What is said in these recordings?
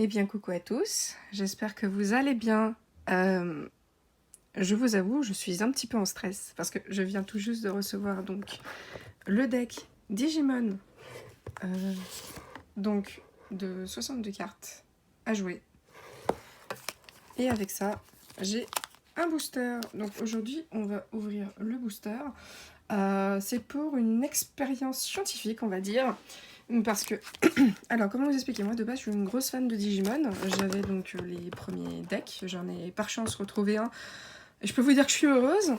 Eh bien, coucou à tous, j'espère que vous allez bien. Je vous avoue, je suis un petit peu en stress parce que je viens tout juste de recevoir donc le deck Digimon, euh, donc de 62 cartes à jouer. Et avec ça, j'ai un booster. Donc aujourd'hui, on va ouvrir le booster. C'est pour une expérience scientifique, on va dire. Parce que, alors comment vous expliquer, moi de base je suis une grosse fan de Digimon, j'avais donc les premiers decks, j'en ai par chance retrouvé un, et je peux vous dire que je suis heureuse.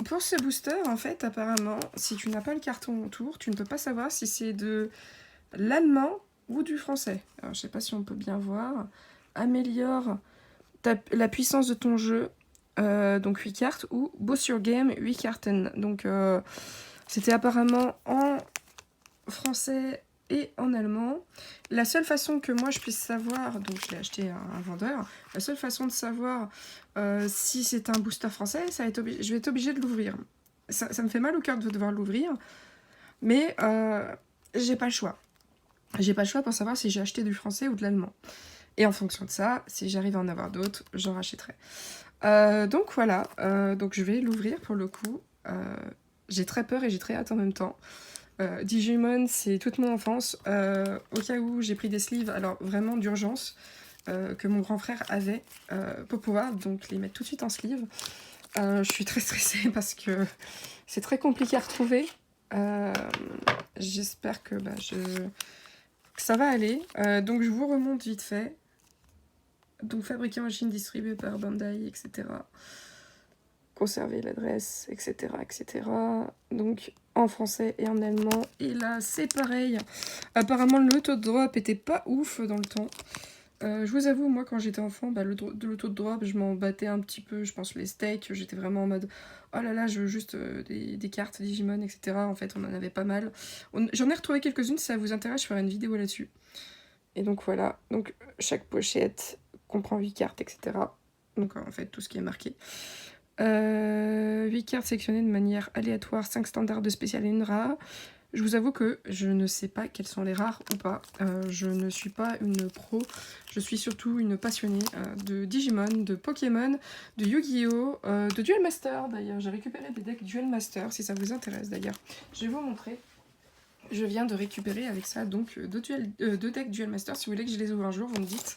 Pour ce booster, en fait, apparemment, si tu n'as pas le carton autour, tu ne peux pas savoir si c'est de l'allemand ou du français. Alors je sais pas si on peut bien voir. Améliore la puissance de ton jeu, donc 8 cartes, ou Boost Your Game, 8 cartes. Donc c'était apparemment en français et en allemand. La seule façon que moi je puisse savoir, donc je l'ai acheté à un vendeur, la seule façon de savoir si c'est un booster français, je vais être obligée de l'ouvrir. Ça me fait mal au cœur de devoir l'ouvrir, mais j'ai pas le choix. J'ai pas le choix pour savoir si j'ai acheté du français ou de l'allemand. Et en fonction de ça, si j'arrive à en avoir d'autres, j'en rachèterai. Donc voilà, donc je vais l'ouvrir pour le coup. J'ai très peur et j'ai très hâte en même temps. Digimon, c'est toute mon enfance. Au cas où j'ai pris des sleeves, alors vraiment d'urgence, que mon grand frère avait pour pouvoir donc les mettre tout de suite en sleeve. Je suis très stressée parce que c'est très compliqué à retrouver. J'espère que, que ça va aller. Donc je vous remonte vite fait. Donc fabriqué en Chine, distribué par Bandai, etc. Conserver l'adresse, etc., etc. Donc en français et en allemand. Et là, c'est pareil. Apparemment, l'autodrop était pas ouf dans le temps. Je vous avoue, moi, quand j'étais enfant, l'autodrop, je m'en battais un petit peu. Je pense les steaks, j'étais vraiment en mode oh là là, je veux juste des cartes Digimon, etc. En fait, on en avait pas mal. J'en ai retrouvé quelques-unes, si ça vous intéresse, je ferai une vidéo là-dessus. Et donc voilà, donc chaque pochette comprend 8 cartes, etc. Donc en fait, tout ce qui est marqué. 8 cartes sélectionnées de manière aléatoire, 5 standards de spécial et une rare. Je vous avoue que je ne sais pas quelles sont les rares ou pas. Je ne suis pas une pro, je suis surtout une passionnée de Digimon, de Pokémon, de Yu-Gi-Oh!, de Duel Master d'ailleurs. J'ai récupéré des decks Duel Master si ça vous intéresse d'ailleurs. Je vais vous montrer. Je viens de récupérer avec ça donc deux decks Duel Master. Si vous voulez que je les ouvre un jour, vous me dites.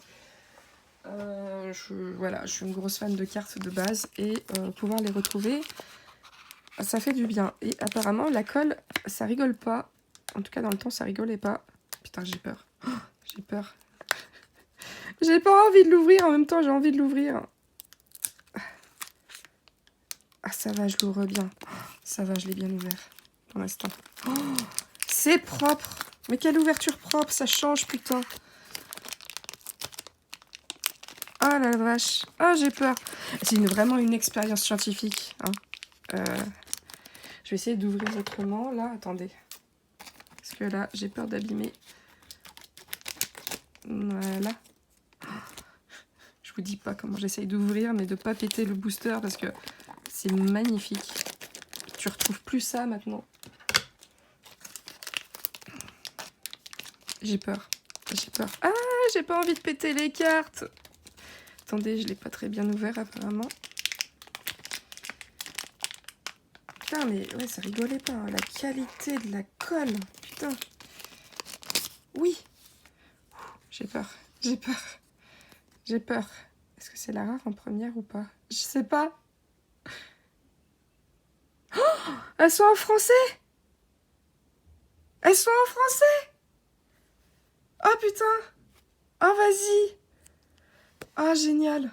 Voilà, je suis une grosse fan de cartes de base et pouvoir les retrouver, ça fait du bien. Et apparemment, la colle, ça rigole pas. En tout cas, dans le temps, ça rigolait pas. Putain, j'ai peur. Oh, j'ai peur. J'ai pas envie de l'ouvrir, en même temps, j'ai envie de l'ouvrir. Ah, ça va, je l'ouvre bien. Ça va, je l'ai bien ouvert pour l'instant. Oh, c'est propre. Mais quelle ouverture propre, ça change, putain. Oh la vache. Oh, j'ai peur. C'est vraiment une expérience scientifique. Hein. Je vais essayer d'ouvrir autrement. Là, attendez. Parce que là, j'ai peur d'abîmer. Voilà. Je vous dis pas comment j'essaye d'ouvrir, mais de pas péter le booster parce que c'est magnifique. Tu retrouves plus ça maintenant. J'ai peur. J'ai peur. Ah, j'ai pas envie de péter les cartes. Attendez, je l'ai pas très bien ouvert apparemment. Putain, mais ouais, ça rigolait pas. Hein. La qualité de la colle. Putain. Oui. J'ai peur. J'ai peur. J'ai peur. Est-ce que c'est la rare en première ou pas? Je sais pas. Oh, elles sont en français. Elles sont en français. Oh putain. Oh vas-y. Oh génial.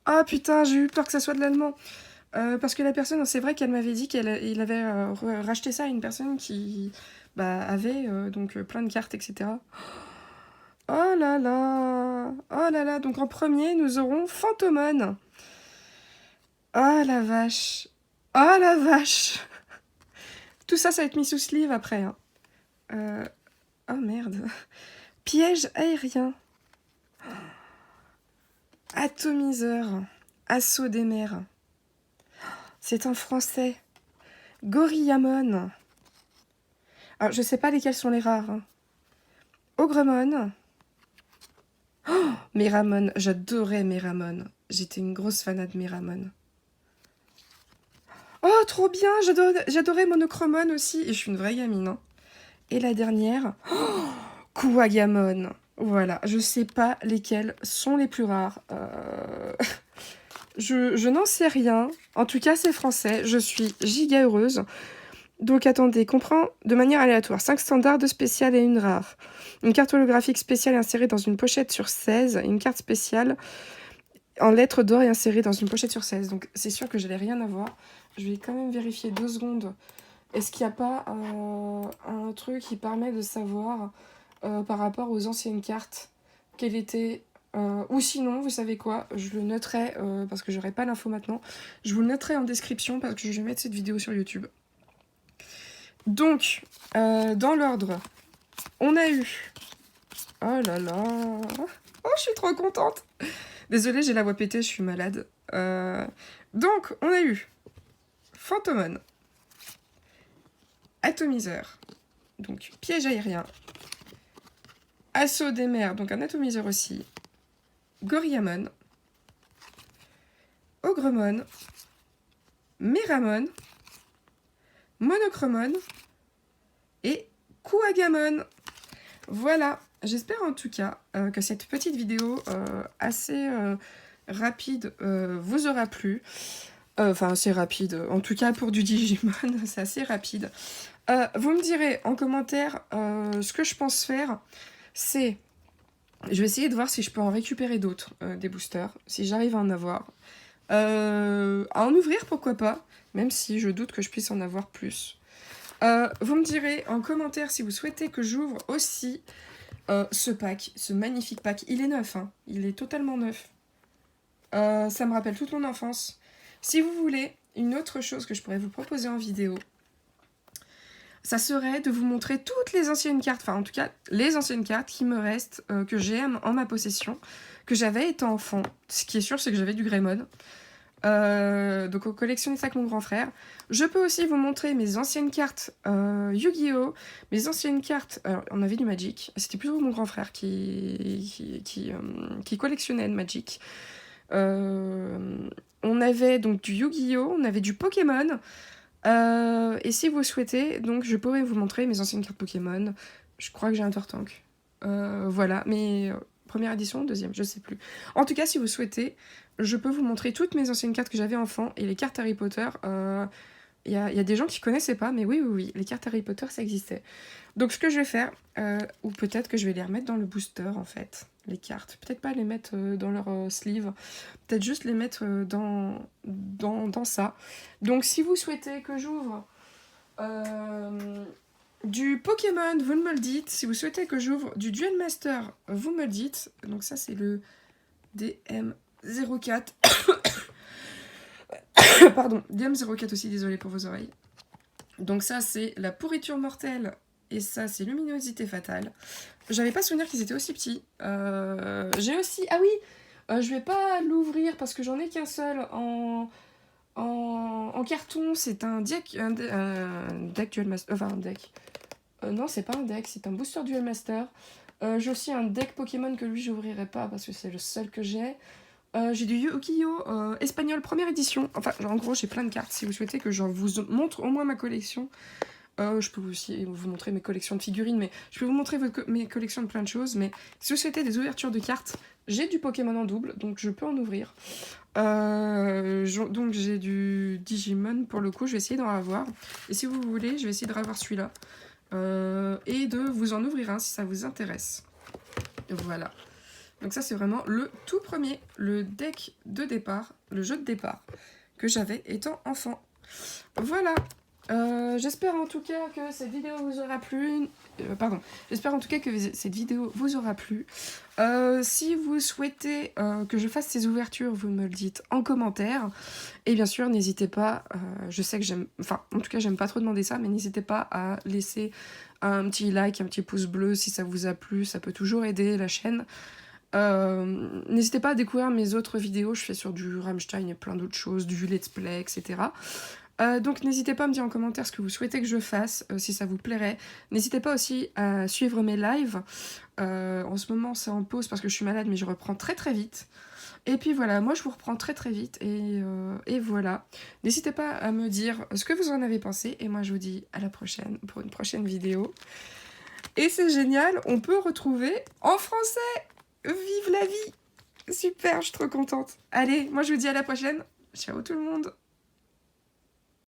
Oh putain, j'ai eu peur que ça soit de l'allemand. Parce que la personne, c'est vrai qu'elle m'avait dit qu'il avait racheté ça à une personne qui avait donc plein de cartes, etc. Oh là là. Oh là là. Donc en premier, nous aurons Phantomon. Oh la vache. Oh la vache. Tout ça, ça va être mis sous sleeve après. Hein. Oh merde. Piège aérien. Atomiseur. Assaut des mers. C'est en français. Gorillamon. Alors, je sais pas lesquels sont les rares. Hein. Ogremon. Meramon, j'adorais Meramon. J'étais une grosse fanade de Meramon. Oh, trop bien, j'adorais Monochromon aussi. Et je suis une vraie gamine. Hein. Et la dernière, Kuwagamon. Voilà, je sais pas lesquels sont les plus rares. Je n'en sais rien. En tout cas, c'est français. Je suis giga heureuse. Donc attendez, comprend de manière aléatoire 5 standards, 2 spéciales et une rare. Une carte holographique spéciale insérée dans une pochette sur 16. Une carte spéciale en lettres d'or et insérée dans une pochette sur 16. Donc c'est sûr que j'allais rien avoir. Je vais quand même vérifier 2 secondes. Est-ce qu'il n'y a pas un truc qui permet de savoir par rapport aux anciennes cartes quelle était... ou sinon, vous savez quoi, je le noterai, parce que j'aurai pas l'info maintenant, je vous le noterai en description parce que je vais mettre cette vidéo sur YouTube. Donc, dans l'ordre, on a eu... Oh là là... Oh, je suis trop contente. Désolée, j'ai la voix pétée, je suis malade. Donc, on a eu Phantomon, Atomiseur, donc piège aérien, Assaut des mers, donc un atomiseur aussi, Goriyamon, Ogremon, Meramon, Monochromon et Kuwagamon. Voilà, j'espère en tout cas que cette petite vidéo assez rapide vous aura plu. Enfin, assez rapide, en tout cas pour du Digimon, c'est assez rapide. Vous me direz en commentaire ce que je pense faire, c'est... Je vais essayer de voir si je peux en récupérer d'autres, des boosters, si j'arrive à en avoir. À en ouvrir, pourquoi pas, même si je doute que je puisse en avoir plus. Vous me direz en commentaire si vous souhaitez que j'ouvre aussi ce pack, ce magnifique pack. Il est neuf, hein, il est totalement neuf. Ça me rappelle toute mon enfance. Si vous voulez, une autre chose que je pourrais vous proposer en vidéo, ça serait de vous montrer toutes les anciennes cartes, enfin en tout cas les anciennes cartes qui me restent, que j'ai en ma possession, que j'avais étant enfant. Ce qui est sûr, c'est que j'avais du Greymon. Donc on collectionne ça avec mon grand frère. Je peux aussi vous montrer mes anciennes cartes Yu-Gi-Oh! Mes anciennes cartes... Alors, on avait du Magic. C'était plutôt mon grand frère qui collectionnait le Magic. On avait donc du Yu-Gi-Oh! On avait du Pokémon. Et si vous souhaitez, donc je pourrais vous montrer mes anciennes cartes Pokémon. Je crois que j'ai un Turtank. Voilà, mais première édition, deuxième, je sais plus. En tout cas, si vous souhaitez, je peux vous montrer toutes mes anciennes cartes que j'avais enfant et les cartes Harry Potter. Il y a des gens qui connaissaient pas, mais oui, les cartes Harry Potter, ça existait. Donc ce que je vais faire, ou peut-être que je vais les remettre dans le booster en fait, les cartes. Peut-être pas les mettre dans leur sleeve, peut-être juste les mettre dans ça. Donc si vous souhaitez que j'ouvre du Pokémon, vous me le dites. Si vous souhaitez que j'ouvre du Duel Master, vous me le dites. Donc ça c'est le DM04. Pardon, DM04 aussi, désolé pour vos oreilles. Donc ça c'est la pourriture mortelle. Et ça, c'est luminosité fatale. J'avais pas souvenir qu'ils étaient aussi petits. J'ai aussi... Ah oui, je vais pas l'ouvrir parce que j'en ai qu'un seul en carton. C'est un deck... Un deck Duel Master... Enfin, un deck. Non, c'est pas un deck, c'est un booster Duel Master. J'ai aussi un deck Pokémon que lui, j'ouvrirai pas parce que c'est le seul que j'ai. J'ai du Yu-Gi-Oh! Espagnol première édition. Enfin, en gros, j'ai plein de cartes. Si vous souhaitez que je vous montre au moins ma collection... je peux aussi vous montrer mes collections de figurines, mais je peux vous montrer mes collections de plein de choses. Mais si vous souhaitez des ouvertures de cartes, j'ai du Pokémon en double, donc je peux en ouvrir. Donc j'ai du Digimon, pour le coup, je vais essayer d'en avoir. Et si vous voulez, je vais essayer de revoir celui-là. Et de vous en ouvrir un si ça vous intéresse. Voilà. Donc ça, c'est vraiment le tout premier, le deck de départ, le jeu de départ que j'avais étant enfant. Voilà. J'espère en tout cas que cette vidéo vous aura plu. J'espère en tout cas que cette vidéo vous aura plu. Si vous souhaitez que je fasse ces ouvertures, vous me le dites en commentaire. Et bien sûr, n'hésitez pas, je sais que j'aime... Enfin, en tout cas, j'aime pas trop demander ça, mais n'hésitez pas à laisser un petit like, un petit pouce bleu si ça vous a plu. Ça peut toujours aider la chaîne. N'hésitez pas à découvrir mes autres vidéos. Je fais sur du Rammstein et plein d'autres choses, du let's play, etc. Donc n'hésitez pas à me dire en commentaire ce que vous souhaitez que je fasse, si ça vous plairait. N'hésitez pas aussi à suivre mes lives. En ce moment, c'est en pause parce que je suis malade, mais je reprends très très vite. Et puis voilà, moi je vous reprends très très vite et voilà. N'hésitez pas à me dire ce que vous en avez pensé et moi je vous dis à la prochaine pour une prochaine vidéo. Et c'est génial, on peut retrouver en français. Vive la vie! Super, je suis trop contente. Allez, moi je vous dis à la prochaine. Ciao tout le monde!